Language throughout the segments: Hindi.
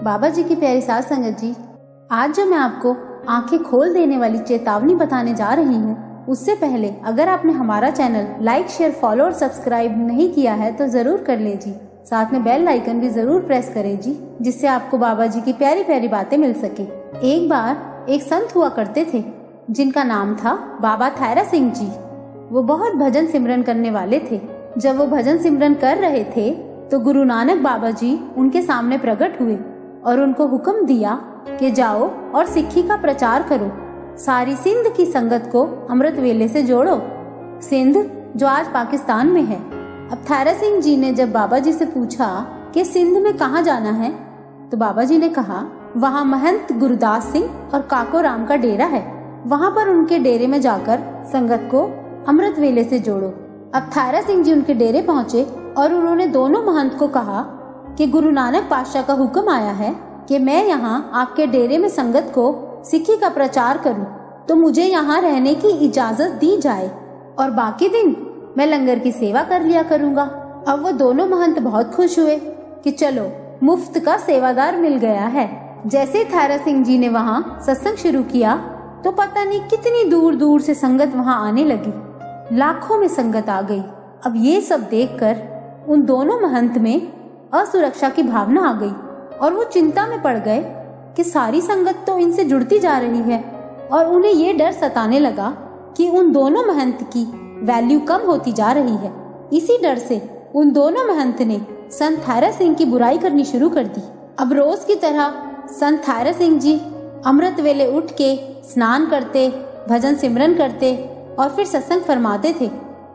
बाबा जी की प्यारी साध संगत जी, आज जो मैं आपको आंखें खोल देने वाली चेतावनी बताने जा रही हूँ, उससे पहले अगर आपने हमारा चैनल लाइक, शेयर, फॉलो और सब्सक्राइब नहीं किया है तो जरूर कर लीजिए। साथ में बेल आइकन भी जरूर प्रेस करें जी, जिससे आपको बाबा जी की प्यारी प्यारी बातें मिल सके। एक बार एक संत हुआ करते थे जिनका नाम था बाबा थायरा सिंह जी। वो बहुत भजन सिमरन करने वाले थे। जब वो भजन सिमरन कर रहे थे तो गुरु नानक बाबा जी उनके सामने प्रकट हुए और उनको हुक्म दिया कि जाओ और सिक्खी का प्रचार करो, सारी सिंध की संगत को अमृत वेले से जोड़ो। सिंध जो आज पाकिस्तान में है। अब थायरा सिंह जी ने जब बाबा जी से पूछा कि सिंध में कहाँ जाना है, तो बाबा जी ने कहा वहाँ महंत गुरुदास सिंह और काको राम का डेरा है, वहाँ पर उनके डेरे में जाकर संगत को अमृत वेले से जोड़ो। अब थायरा सिंह जी उनके डेरे पहुँचे और उन्होंने दोनों महंत को कहा कि गुरु नानक पातशाह का हुक्म आया है कि मैं यहाँ आपके डेरे में संगत को सिक्खी का प्रचार करूं, तो मुझे यहाँ रहने की इजाजत दी जाए और बाकी दिन मैं लंगर की सेवा कर लिया करूँगा। अब वो दोनों महंत बहुत खुश हुए कि चलो मुफ्त का सेवादार मिल गया है। जैसे थायरा सिंह जी ने वहाँ सत्संग शुरू किया तो पता नहीं कितनी दूर दूर से संगत वहाँ आने लगी। लाखों में संगत आ गई। अब ये सब देखकर उन दोनों महंत में असुरक्षा की भावना आ गई और वो चिंता में पड़ गए कि सारी संगत तो इनसे जुड़ती जा रही है और उन्हें ये डर सताने लगा कि उन दोनों महंत की वैल्यू कम होती जा रही है। इसी डर से उन दोनों महंत ने संत थायरा सिंह की बुराई करनी शुरू कर दी। अब रोज की तरह संत थायरा सिंह जी अमृत वेले उठ के स्नान करते, भजन सिमरन करते और फिर सत्संग फरमाते थे,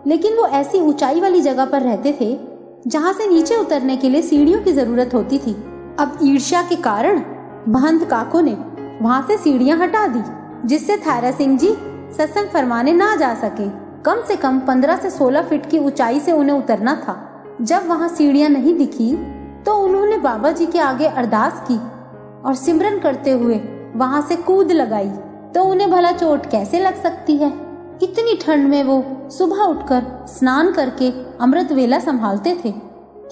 लेकिन वो ऐसी ऊंचाई वाली जगह पर रहते थे जहाँ से नीचे उतरने के लिए सीढ़ियों की जरूरत होती थी। अब ईर्ष्या के कारण महंत काको ने वहाँ से सीढ़ियाँ हटा दी, जिससे थायरा सिंह जी सत्संग फरमाने ना जा सके। कम से कम 15 से 16 फीट की ऊंचाई से उन्हें उतरना था। जब वहाँ सीढ़ियाँ नहीं दिखी तो उन्होंने बाबा जी के आगे अरदास की और सिमरन करते हुए वहाँ से कूद लगाई, तो उन्हें भला चोट कैसे लग सकती है। इतनी ठंड में वो सुबह उठकर स्नान करके अमृत वेला संभालते थे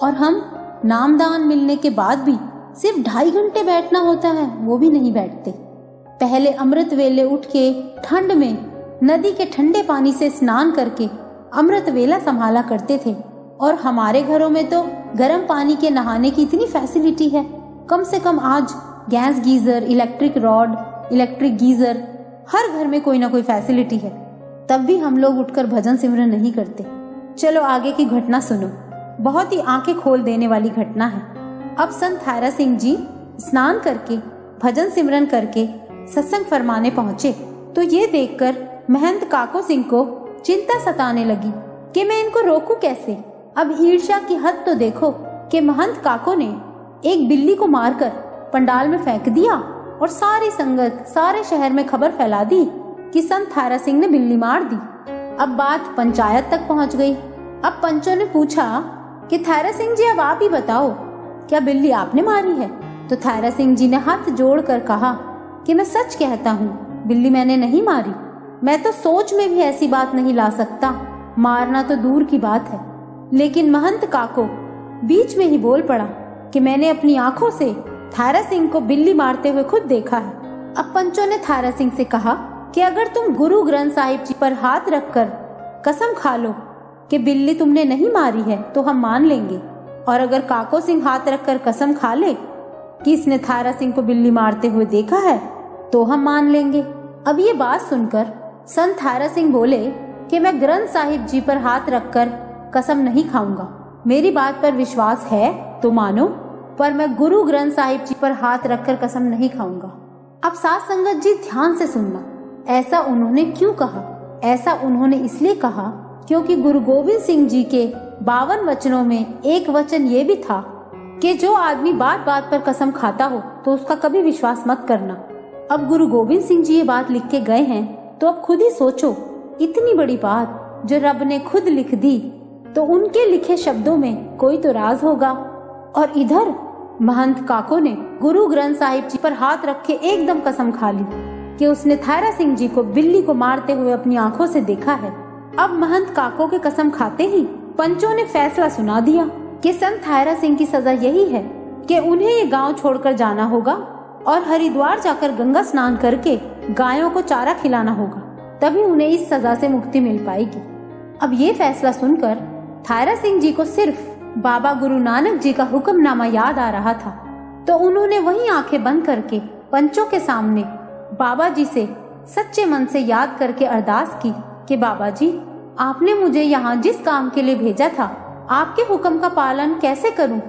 और हम नामदान मिलने के बाद भी सिर्फ 2.5 घंटे बैठना होता है, वो भी नहीं बैठते। पहले अमृत वेले उठ के ठंड में नदी के ठंडे पानी से स्नान करके अमृत वेला संभाला करते थे और हमारे घरों में तो गर्म पानी के नहाने की इतनी फैसिलिटी है। कम से कम आज gas geyser, electric rod, electric geyser, हर घर में कोई ना कोई फैसिलिटी है, तब भी हम लोग उठकर भजन सिमरन नहीं करते। चलो आगे की घटना सुनो, बहुत ही आंखें खोल देने वाली घटना है। अब संत थायरा सिंह जी स्नान करके भजन सिमरन करके सत्संग फरमाने पहुँचे तो ये देखकर महंत काको सिंह को चिंता सताने लगी कि मैं इनको रोकूं कैसे। अब ईर्ष्या की हद तो देखो कि महंत काको ने एक बिल्ली को मारकर पंडाल में फेंक दिया और सारी संगत, सारे शहर में खबर फैला दी कि संत थायरा सिंह ने बिल्ली मार दी। अब बात पंचायत तक पहुंच गई। अब पंचों ने पूछा कि थायरा सिंह जी अब आप ही बताओ, क्या बिल्ली आपने मारी है? तो थायरा सिंह जी ने हाथ जोड़कर कहा कि मैं सच कहता हूँ, बिल्ली मैंने नहीं मारी। मैं तो सोच में भी ऐसी बात नहीं ला सकता, मारना तो दूर की बात है। लेकिन महंत काको बीच में ही बोल पड़ा कि मैंने अपनी आंखों से थायरा सिंह को बिल्ली मारते हुए खुद देखा है। अब पंचों ने थायरा सिंह से कहा कि अगर तुम गुरु ग्रंथ साहिब जी पर हाथ रखकर कसम खा लो कि बिल्ली तुमने नहीं मारी है तो हम मान लेंगे, और अगर काको सिंह हाथ रखकर कसम खा ले कि इसने थायरा सिंह को बिल्ली मारते हुए देखा है तो हम मान लेंगे। अब ये बात सुनकर संत थायरा सिंह बोले कि मैं ग्रंथ साहिब जी पर हाथ रखकर कसम नहीं खाऊंगा, मेरी बात पर विश्वास है तो मानो, पर मैं गुरु ग्रंथ साहिब जी पर हाथ रखकर कसम नहीं खाऊंगा। अब साध संगत जी ध्यान से सुनना, ऐसा उन्होंने क्यों कहा? ऐसा उन्होंने इसलिए कहा क्योंकि गुरु गोविंद सिंह जी के 52 वचनों में एक वचन ये भी था कि जो आदमी बात बात पर कसम खाता हो तो उसका कभी विश्वास मत करना। अब गुरु गोविंद सिंह जी ये बात लिख के गए हैं तो अब खुद ही सोचो, इतनी बड़ी बात जो रब ने खुद लिख दी तो उनके लिखे शब्दों में कोई तो राज होगा। और इधर महंत काको ने गुरु ग्रंथ साहिब जी पर हाथ रख के एकदम कसम खा ली कि उसने थायरा सिंह जी को बिल्ली को मारते हुए अपनी आंखों से देखा है। अब महंत काको के कसम खाते ही पंचों ने फैसला सुना दिया कि संत थायरा सिंह की सजा यही है कि उन्हें ये गांव छोड़कर जाना होगा और हरिद्वार जाकर गंगा स्नान करके गायों को चारा खिलाना होगा, तभी उन्हें इस सजा से मुक्ति मिल पाएगी। अब ये फैसला सुनकर थायरा सिंह जी को सिर्फ बाबा गुरु नानक जी का हुक्मनामा याद आ रहा था, तो उन्होंने वहीं आंखें बंद करके पंचों के सामने बाबा जी से सच्चे मन से याद करके अरदास की कि बाबा जी, आपने मुझे यहाँ जिस काम के लिए भेजा था, आपके हुक्म का पालन कैसे करूं?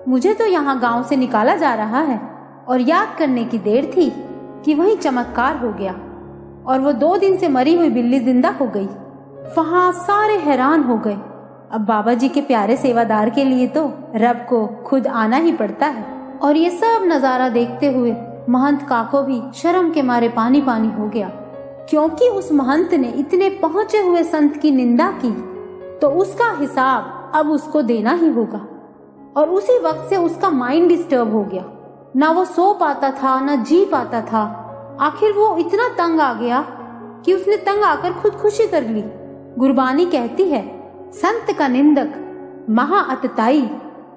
मुझे तो यहाँ गांव से निकाला जा रहा है। और याद करने की देर थी कि वही चमत्कार हो गया और वो 2 दिन से मरी हुई बिल्ली जिंदा हो गई। वहां सारे हैरान हो गए। अब बाबा जी के प्यारे सेवादार के लिए तो रब को खुद आना ही पड़ता है। और ये सब नजारा देखते हुए महंत काको भी शर्म के मारे पानी पानी हो गया, क्योंकि उस महंत ने इतने पहुंचे हुए संत की निंदा की तो उसका हिसाब अब उसको देना ही होगा। और उसी वक्त से उसका माइंड डिस्टर्ब हो गया, ना वो सो पाता था ना जी पाता था। आखिर वो इतना तंग आ गया कि उसने तंग आकर खुदकुशी कर ली। गुरबानी कहती है, संत का निंदक महा अतताई,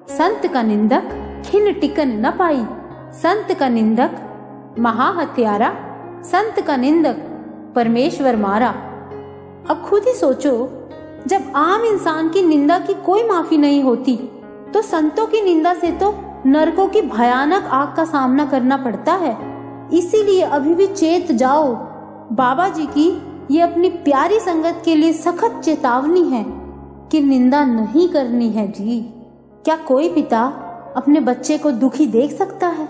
संत का निंदक खिन टिकन न पाई, संत का निंदक महा हत्यारा, संत का निंदक परमेश्वर मारा। अब खुद ही सोचो, जब आम इंसान की निंदा की कोई माफी नहीं होती तो संतों की निंदा से तो नरकों की भयानक आग का सामना करना पड़ता है। इसीलिए अभी भी चेत जाओ। बाबा जी की ये अपनी प्यारी संगत के लिए सख्त चेतावनी है कि निंदा नहीं करनी है जी। क्या कोई पिता अपने बच्चे को दुखी देख सकता है?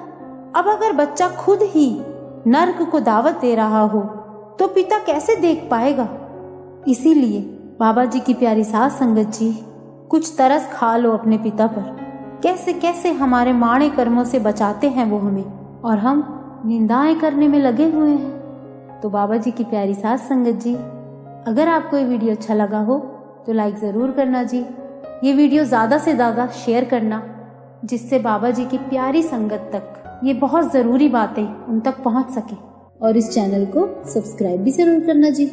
अब अगर बच्चा खुद ही नर्क को दावत दे रहा हो तो पिता कैसे देख पाएगा? इसीलिए बाबा जी की प्यारी सास संगत जी, कुछ तरस खा लो अपने पिता पर। कैसे कैसे हमारे माड़े कर्मों से बचाते हैं वो हमें, और हम निंदाएं करने में लगे हुए हैं। तो बाबा जी की प्यारी सास संगत जी, अगर आपको ये वीडियो अच्छा लगा हो तो लाइक ज़रूर करना जी। ये वीडियो ज़्यादा से ज़्यादा शेयर करना, जिससे बाबा जी की प्यारी संगत तक ये बहुत ज़रूरी बातें उन तक पहुंच सके। और इस चैनल को सब्सक्राइब भी ज़रूर करना जी।